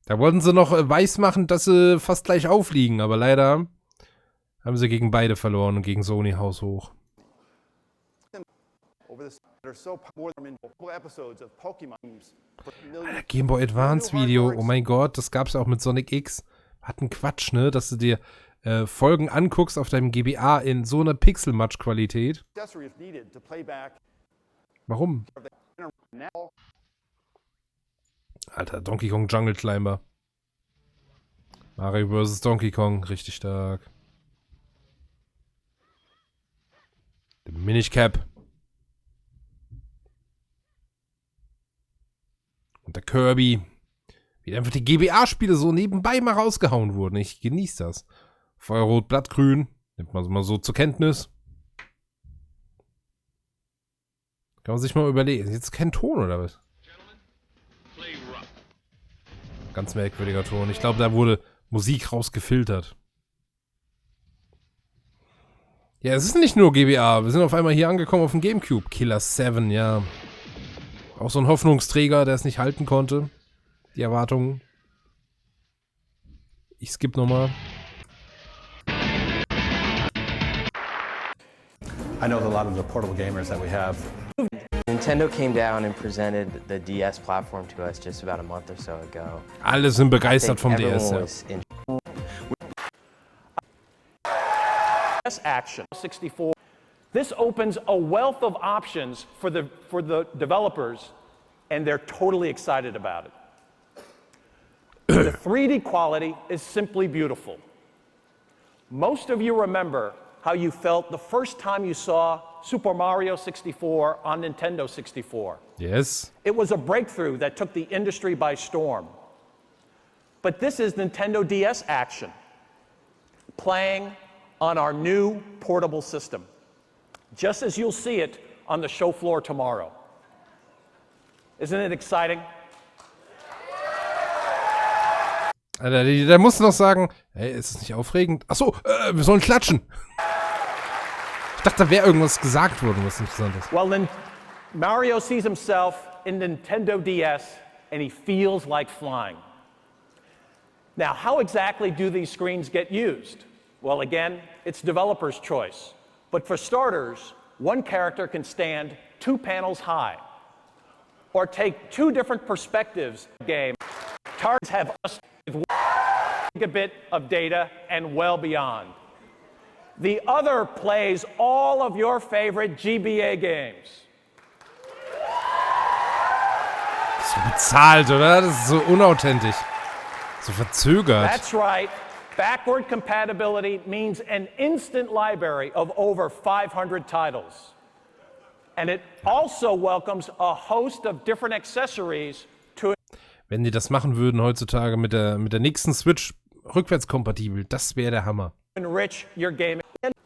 Da wollten sie noch weismachen, dass sie fast gleich aufliegen, aber leider haben sie gegen beide verloren und gegen Sony haushoch. Alter, Game Boy Advance Video, oh mein Gott, das gab's ja auch mit Sonic X. Hat ein Quatsch, ne, dass du dir Folgen anguckst auf deinem GBA in so einer Pixelmatch-Qualität. Warum? Alter, Donkey Kong Jungle Climber. Mario vs. Donkey Kong, richtig stark. Der Minish Cap. Und der Kirby. Wie einfach die GBA-Spiele so nebenbei mal rausgehauen wurden. Ich genieße das. Feuerrot, Blattgrün. Nimmt man mal so zur Kenntnis. Kann man sich mal überlegen. Jetzt kein Ton, oder was? Ganz merkwürdiger Ton. Ich glaube, da wurde Musik rausgefiltert. Ja, es ist nicht nur GBA. Wir sind auf einmal hier angekommen auf dem GameCube. Killer 7, ja. Auch so ein Hoffnungsträger, der es nicht halten konnte. Die Erwartungen. Ich skippe nochmal. I know that a lot of the portable gamers that we have Nintendo came down and presented the DS platform to us just about a month or so ago. Alle sind begeistert vom DS. Action 64. This opens a wealth of options for the developers, and they're totally excited about it. The 3D quality is simply beautiful. Most of you remember how you felt the first time you saw Super Mario 64 on Nintendo 64. Yes. It was a breakthrough that took the industry by storm. But this is Nintendo DS action, playing on our new portable system, just as you'll see it on the show floor tomorrow. Isn't it exciting? Alter, der muss noch sagen, hey, ist es nicht aufregend? Achso, wir sollen klatschen. Ich dachte, da wäre irgendwas gesagt worden, was interessant ist. Well, then Mario sees himself in Nintendo DS and he feels like flying. Now, how exactly do these screens get used? Well, again, it's developer's choice. But for starters, one character can stand 2 panels high, or take 2 different perspectives of the game. Targets have us with 1 gigabit of data and well beyond. The other plays all of your favorite GBA games. So bezahlt, oder? Das ist so unauthentisch. So verzögert. That's right. Backward compatibility means an instant library of over 500 titles. And it also welcomes a host of different accessories to. Wenn die das machen würden heutzutage mit der nächsten Switch rückwärtskompatibel, das wäre der Hammer. Enrich your gaming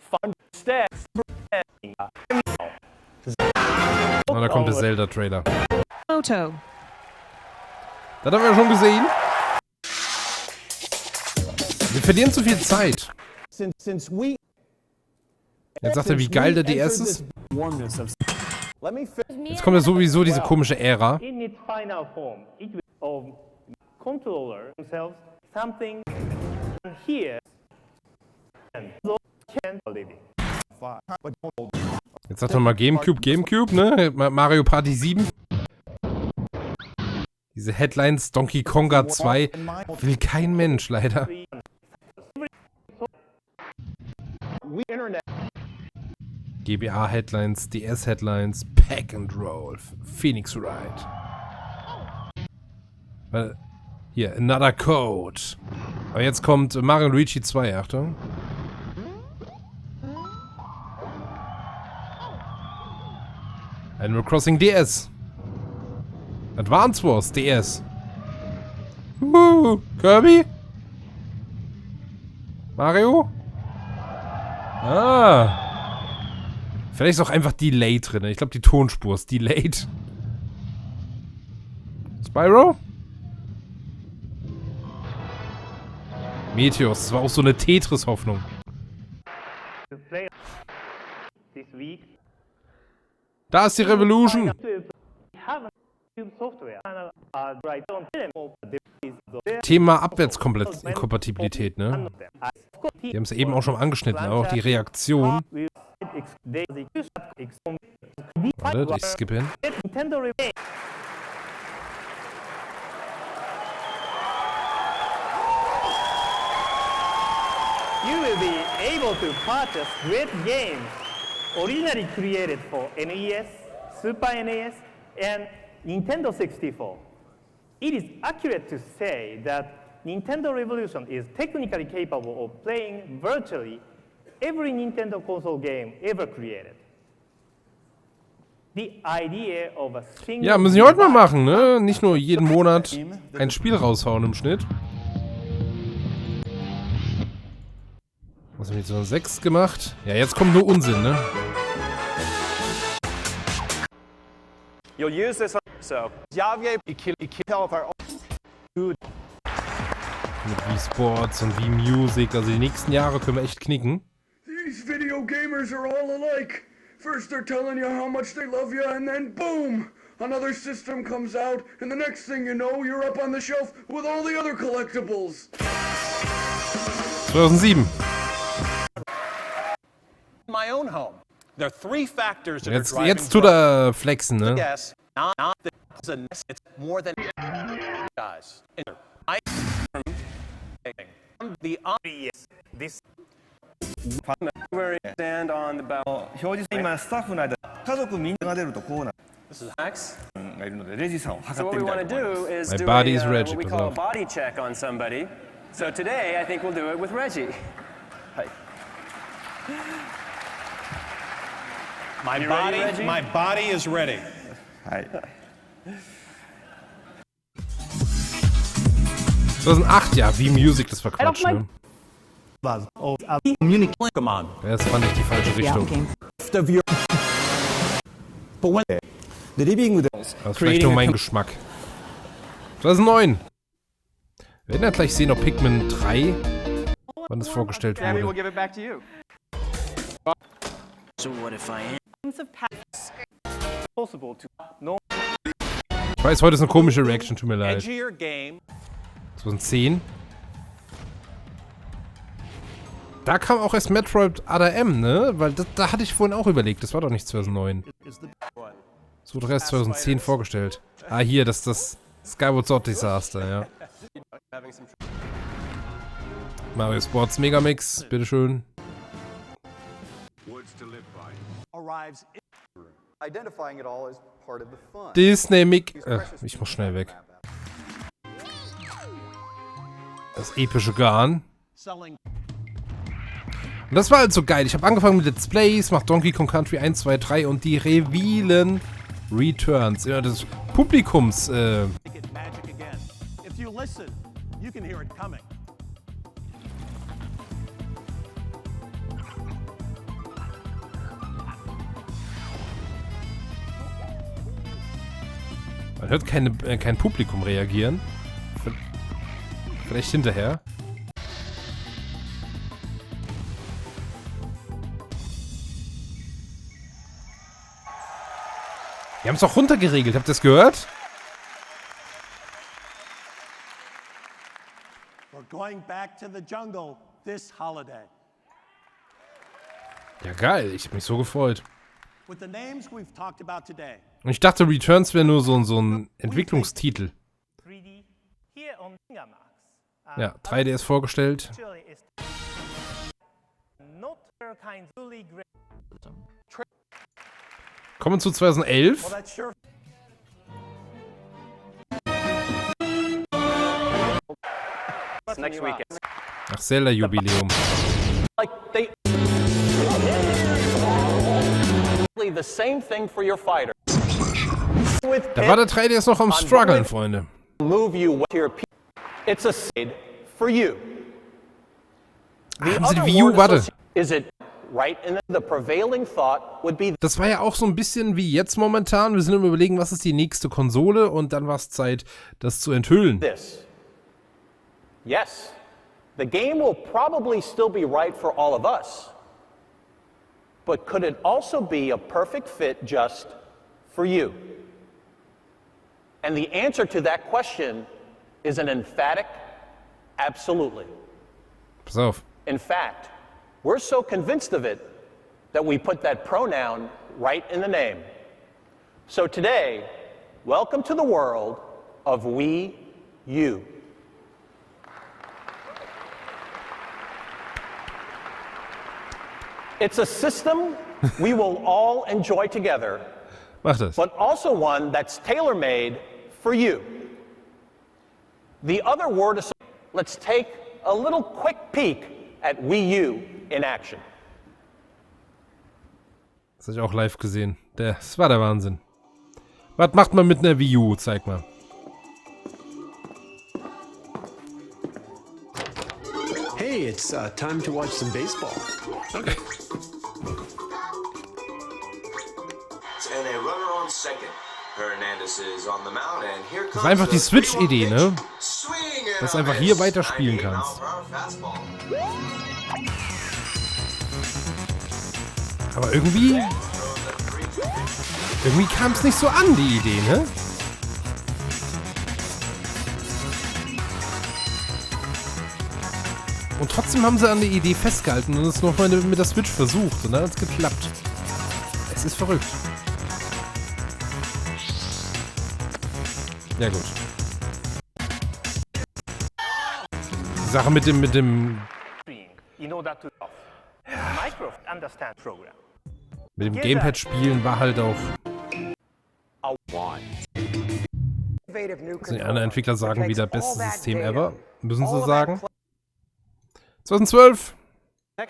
fun instead. Und da kommt der Zelda-Trailer. Photo. Das haben wir schon gesehen. Wir verlieren zu viel Zeit. Jetzt sagt er, wie geil der DS ist. Jetzt kommt ja sowieso diese komische Ära. In its final form, it will controller themselves something here and can living. Jetzt sagt er mal GameCube, ne? Mario Party 7. Diese Headlines, Donkey Konga 2, will kein Mensch leider. GBA-Headlines, DS-Headlines, Pack and Roll, Phoenix Wright. Hier, Another Code. Aber jetzt kommt Mario Luigi 2, Achtung. Animal Crossing DS. Advance Wars DS. Kirby? Mario? Ah. Vielleicht ist auch einfach Delay drin. Ich glaube, die Tonspur ist delayed. Spyro? Meteos, das war auch so eine Tetris-Hoffnung. Da ist die Revolution. Thema Abwärtskompatibilität, ne? Die haben es eben auch schon angeschnitten, aber auch die Reaktion. Warte, ich skippe hin. You will be able to purchase great games originally created for NES, Super NES, and Nintendo 64. It is accurate to say that Nintendo Revolution is technically capable of playing virtually every Nintendo console game ever created. The idea of a single ja, müssen wir heute mal machen, ne? Nicht nur jeden Monat ein Spiel raushauen im Schnitt. Was haben wir jetzt so 6 gemacht? Ja, jetzt kommt nur Unsinn, ne? You'll use this, so Javier, Mit Wii Sports und Wii Music, also die nächsten Jahre können wir echt knicken. These video gamers are all alike. First they're telling you how much they love you, and then boom! Another system comes out, and the next thing you know, you're up on the shelf with all the other collectibles. 2007. My own home. There are three factors that are driving Jetzt tut er flexen, ne? Yes, not it's more than guys. The obvious this where you stand on the bow. 表示今スタッフの間家族みんなが出るとこうな This is Max. がいるのでレジさんを So 測って what we みたい want と to 思います do is My do body is what Reggie, we pass call a auf. body check on somebody. So today I think we'll do it with Reggie. My You ready, body, Reggie? my body is ready. はい 2008, ja, wie Music, das war Quatsch, ne? Come on. Ja, das fand ich die falsche Richtung. Das ist vielleicht nur mein Geschmack. 2009. Wir werden ja gleich sehen, ob Pikmin 3, wann das vorgestellt Abby, we'll wurde. give it back to you. So what if I am? Possible to no. Ich weiß, heute ist eine komische Reaction, tut mir leid. Edgier game. 2010. Da kam auch erst Metroid ADM, ne? Weil da hatte ich vorhin auch überlegt, das war doch nicht 2009. Das wurde doch erst 2010 vorgestellt. Ah, hier, das Skyward Sword Disaster, ja. Mario Sports Megamix, bitteschön. Disney Mick. Ich muss schnell weg. Das epische Garn. Und das war halt so geil. Ich habe angefangen mit Let's Plays, mach Donkey Kong Country 1, 2, 3 und die revealen Returns. Ja, das Publikums. If you listen, you can hear it coming. Man hört kein Publikum reagieren. Vielleicht hinterher. Wir haben es auch runtergeregelt. Habt ihr das gehört? We're going back to the jungle this holiday. Ja, geil. Ich habe mich so gefreut. With the names we've talked about today. Und ich dachte, Returns wäre nur so ein Entwicklungstitel. Ja, 3D ist vorgestellt. Kommen zu 2011. Next weekend. Ach, Zelda-Jubiläum. The same thing for your fighter. Da war der 3DS noch am struggeln, Freunde. Move you to your It's a seed for you. Haben sie die Wii U? Warte. Is it right? And the prevailing thought would be. Das war ja auch so ein bisschen wie jetzt momentan. Wir sind im Überlegen, was ist die nächste Konsole, und dann war es Zeit, das zu enthüllen. This. Yes, the game will probably still be right for all of us. But could it also be a perfect fit just for you? And the answer to that question is an emphatic absolutely. Pass auf. In fact, we're so convinced of it that we put that pronoun right in the name. So today, welcome to the world of Wii U. It's a system we will all enjoy together, Mach das. but also one that's tailor-made for you. The other word is, let's take a little quick peek at Wii U in action. Das habe ich auch live gesehen. Das war der Wahnsinn. Was macht man mit einer Wii U? Zeig mal. Hey, it's time to watch some baseball. Okay. And a runner on second. Hernandez is on the mound, and here comes Das ist einfach die Switch-Idee, ne? Dass du einfach hier weiterspielen kannst. Aber irgendwie kam es nicht so an, die Idee, ne? Und trotzdem haben sie an der Idee festgehalten und es nochmal mit der Switch versucht, und dann hat es geklappt. ist verrückt. Ja gut. Die Sache mit dem Gamepad spielen war halt auch. Die anderen Entwickler sagen wieder bestes System ever. Müssen sie sagen. 2012. Ja,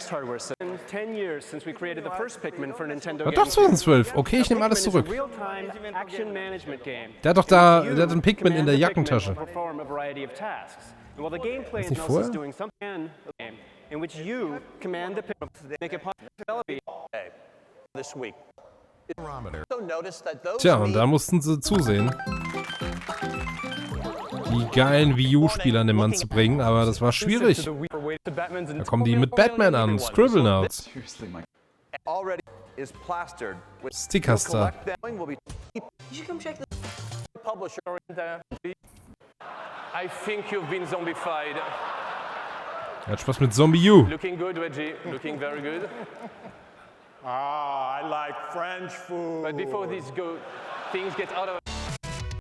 doch 2012. Okay, ich nehme alles zurück. Der hat doch da, der hat einen Pikmin in der Jackentasche. Ist nicht vorher? Tja, und da mussten sie zusehen, die geilen Wii U-Spieler an den Mann zu bringen, aber das war schwierig. Da kommen die mit Batman an, Scribblenauts. Stickerster. Er hat Spaß mit Zombie U. Looking good, Reggie. Looking very good. I like French food. But before these things get out of.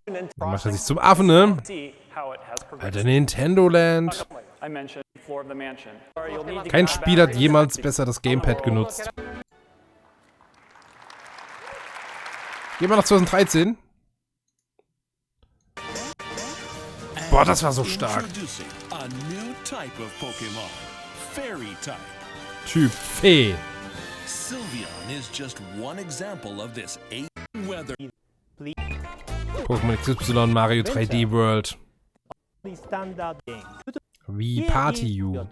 Dann macht er sich zum Affen, ne? Alter, Nintendo Land. Kein Spiel hat jemals besser das Gamepad genutzt. Gehen wir nach 2013. Boah, das war so stark. Typ Fee. Pokémon XY, Mario 3D World. Wii Party U.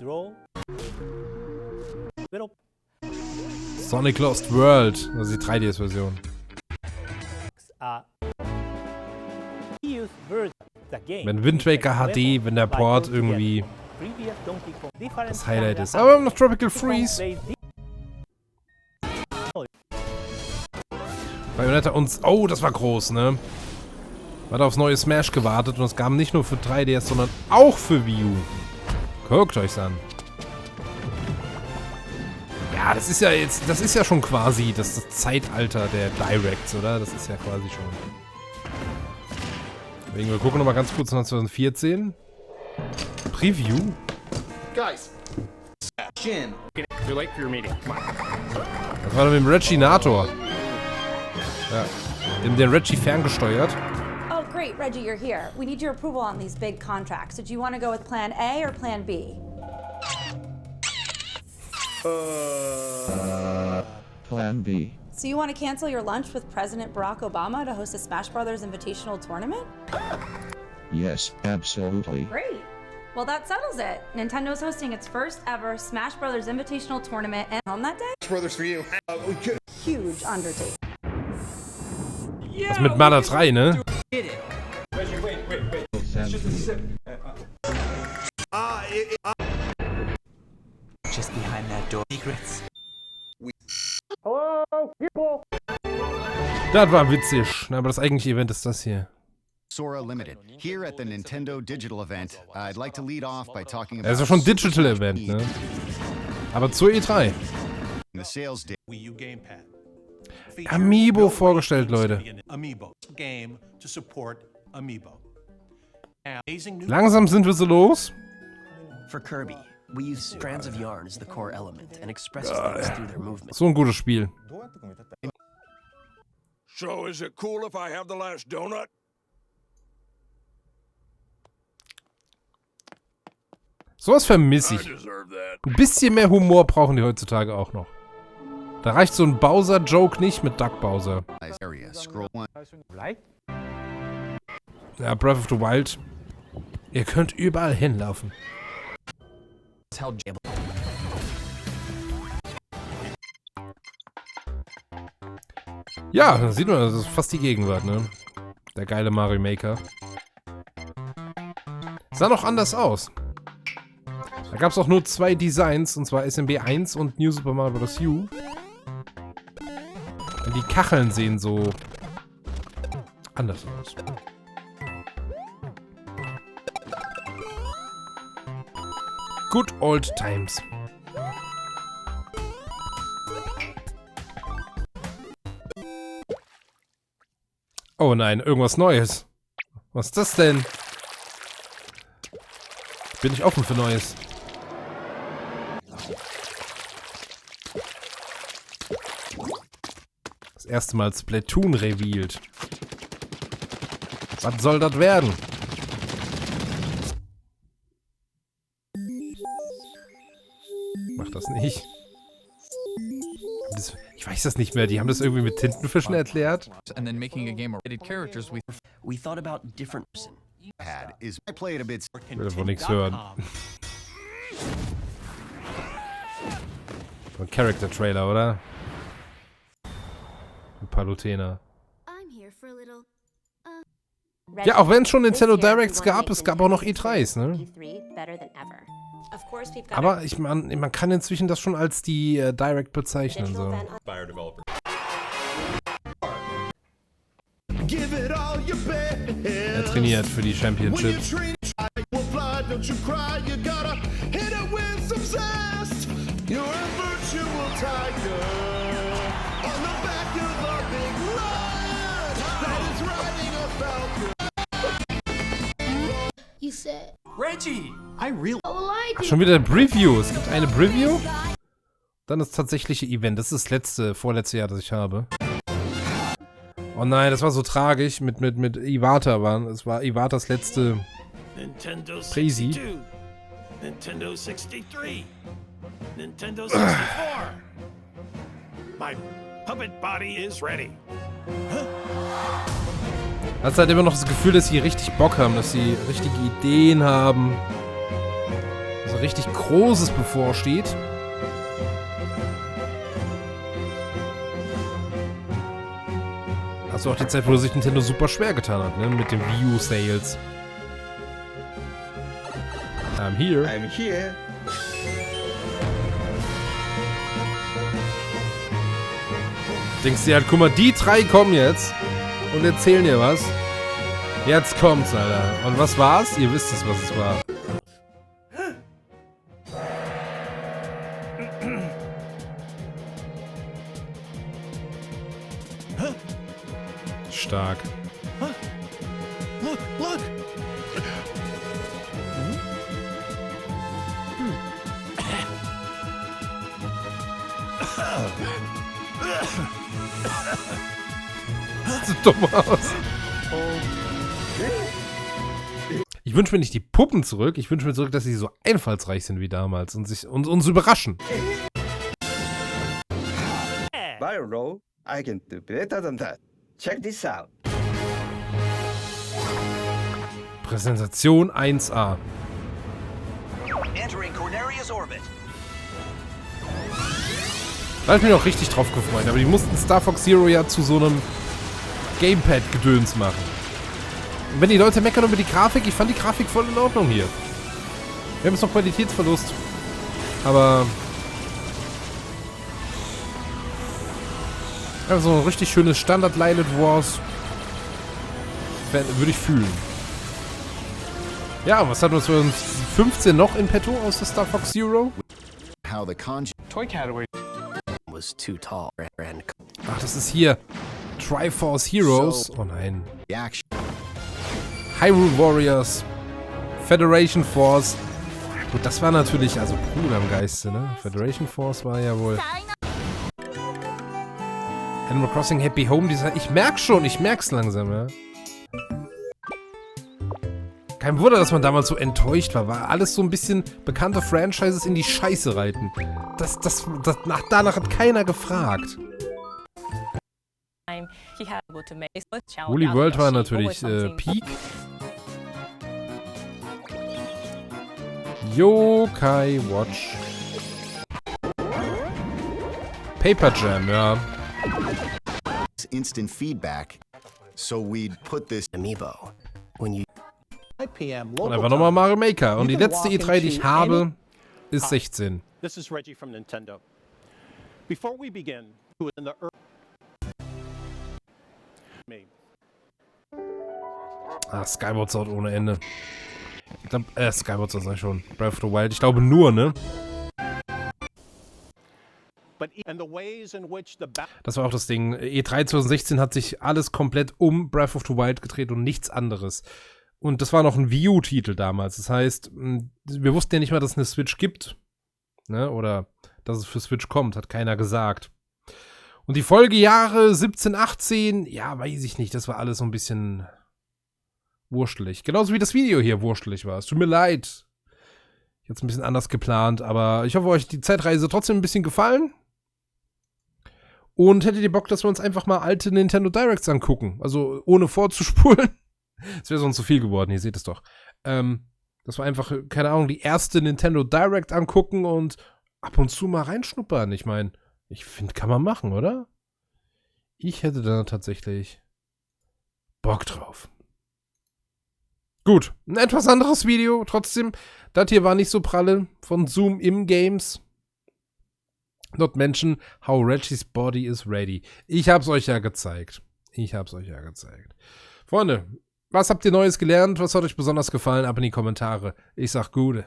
Sonic Lost World. Das ist die 3DS-Version. Wenn Wind Waker HD, wenn der Port irgendwie das Highlight ist. Aber wir haben noch Tropical Freeze. Bayonetta uns... Oh, das war groß, ne? Man hat aufs neue Smash gewartet und es gab nicht nur für 3DS, sondern auch für Wii U. Guckt euch's an. Ja, das ist ja jetzt... Das ist ja schon quasi das Zeitalter der Directs, oder? Das ist ja quasi schon... Deswegen, wir gucken nochmal ganz kurz nach 2014. Preview. Guys. You're late for your meeting. Das war doch mit dem Reginator. Ja. Den Reggie ferngesteuert. Oh, great, Reggie, you're here. We need your approval on these big contracts. Did you want to go with Plan A or Plan B? Plan B. So you want to cancel your lunch with President Barack Obama to host a Smash Brothers Invitational Tournament? Yes, absolutely. Great. Well, that settles it. Nintendo's hosting its first ever Smash Brothers Invitational Tournament and on that day? Smash Brothers for you. Huge undertaking. Das mit Mana 3, ne? Just behind that door. Secrets. Hello, people. Das war witzig. Aber das eigentliche Event ist das hier. Sora Limited. Here at the Nintendo Digital Event, I'd like to lead off by talking about... Das ist ja schon ein Digital Event, ne? Aber zur E3. The sales day. Wii U Gamepad. Amiibo vorgestellt, Leute. Langsam sind wir so los. For Kirby, we use strands of yarn as the core element and expresses things through their movement. So ein gutes Spiel. So is it cool if I have the last donut? Sowas vermisse ich. Ein bisschen mehr Humor brauchen die heutzutage auch noch. Da reicht so ein Bowser-Joke nicht mit Duck Bowser. Ja, Breath of the Wild. Ihr könnt überall hinlaufen. Ja, da sieht man, das ist fast die Gegenwart, ne? Der geile Mario Maker. Sah noch anders aus. Da gab es auch nur 2 Designs, und zwar SMB 1 und New Super Mario Bros. U. Die Kacheln sehen so anders aus. Good old times. Oh nein, irgendwas Neues. Was ist das denn? Bin ich offen für Neues. Das erste Mal Splatoon revealed. Was soll das werden? Mach das nicht. Ich weiß das nicht mehr. Die haben das irgendwie mit Tintenfischen erklärt. And then making a game of characters we thought about different is I played a bit. Ich will wohl nichts hören. Ein Character-Trailer, oder? Ein Palutena. Ja, auch wenn es schon Nintendo Directs gab, es gab auch noch E3s, ne? Aber man kann inzwischen das schon als die Direct bezeichnen, so. Er trainiert für die Championships. Reggie! I really Ach, schon wieder ein Preview. Es gibt eine Preview. Dann das tatsächliche Event. Das ist das vorletzte Jahr, das ich habe. Oh nein, das war so tragisch mit Iwata. Es war Iwatas letzte Nintendo Crazy. 62, Nintendo 63, Nintendo 64. My puppet body is ready. Hast halt immer noch das Gefühl, dass sie richtig Bock haben, dass sie richtige Ideen haben. Dass richtig Großes bevorsteht. Also auch die Zeit, wo sich Nintendo super schwer getan hat, ne? Mit den Wii U Sales. I'm here. I'm here. Denkst du halt, guck mal, die 3 kommen jetzt und erzählen dir was. Jetzt kommt's, Alter. Und was war's? Ihr wisst es, was es war. Stark. Look, look. Das sieht so dumm aus. Ich wünsche mir nicht die Puppen zurück. Ich wünsche mir zurück, dass sie so einfallsreich sind wie damals und uns überraschen. Viral, I can do better than that. Check this out. Präsentation 1A. Da hab ich mich auch richtig drauf gefreut, aber die mussten Star Fox Zero ja zu so einem Gamepad-Gedöns machen. Und wenn die Leute meckern über die Grafik, ich fand die Grafik voll in Ordnung hier. Wir haben jetzt noch Qualitätsverlust. Aber ja, so ein richtig schönes Standard Lilith Wars würde ich fühlen. Ja, was hat uns 2015 noch in petto aus der Star Fox Zero? How the toy category was too tall. Ach, das ist hier Triforce Heroes. Oh nein. Hyrule Warriors. Federation Force. Gut, das war natürlich also cool am Geiste, ne? Federation Force war ja wohl. Animal Crossing Happy Home Design. Ich merk's langsam, ja. Kein Wunder, dass man damals so enttäuscht war. War alles so ein bisschen bekannte Franchises in die Scheiße reiten. Danach hat keiner gefragt. Woolly World war natürlich Peak. Yokai Watch. Paper Jam, ja. Instant feedback. So we'd put this amiibo when you Und einfach nochmal Mario Maker. Und die letzte E3, die ich habe, ist 16. This is Reggie from Nintendo. Before we begin, who is in the Skyward Sword ohne Ende. Ich glaube, Skyward Sword sag ich schon. Breath of the Wild. Ich glaube nur, ne? But Das war auch das Ding. E3 2016 hat sich alles komplett um Breath of the Wild gedreht und nichts anderes. Und das war noch ein Wii U-Titel damals. Das heißt, wir wussten ja nicht mal, dass es eine Switch gibt. Ne? Oder dass es für Switch kommt, hat keiner gesagt. Und die Folgejahre 17, 18, ja, weiß ich nicht, das war alles so ein bisschen wurstelig. Genauso wie das Video hier wurstelig war. Es tut mir leid. Ich hätte es ein bisschen anders geplant, aber ich hoffe, euch die Zeitreise trotzdem ein bisschen gefallen. Und hättet ihr Bock, dass wir uns einfach mal alte Nintendo Directs angucken? Also ohne vorzuspulen. Das wäre sonst zu viel geworden, ihr seht es doch. Dass wir einfach, keine Ahnung, die erste Nintendo Direct angucken und ab und zu mal reinschnuppern. Ich meine, ich finde, kann man machen, oder? Ich hätte da tatsächlich Bock drauf. Gut, ein etwas anderes Video. Trotzdem, das hier war nicht so pralle von Zoom im Games. Not mention how Reggie's body is ready. Ich hab's euch ja gezeigt. Freunde, was habt ihr Neues gelernt? Was hat euch besonders gefallen? Ab in die Kommentare. Ich sag Gugge.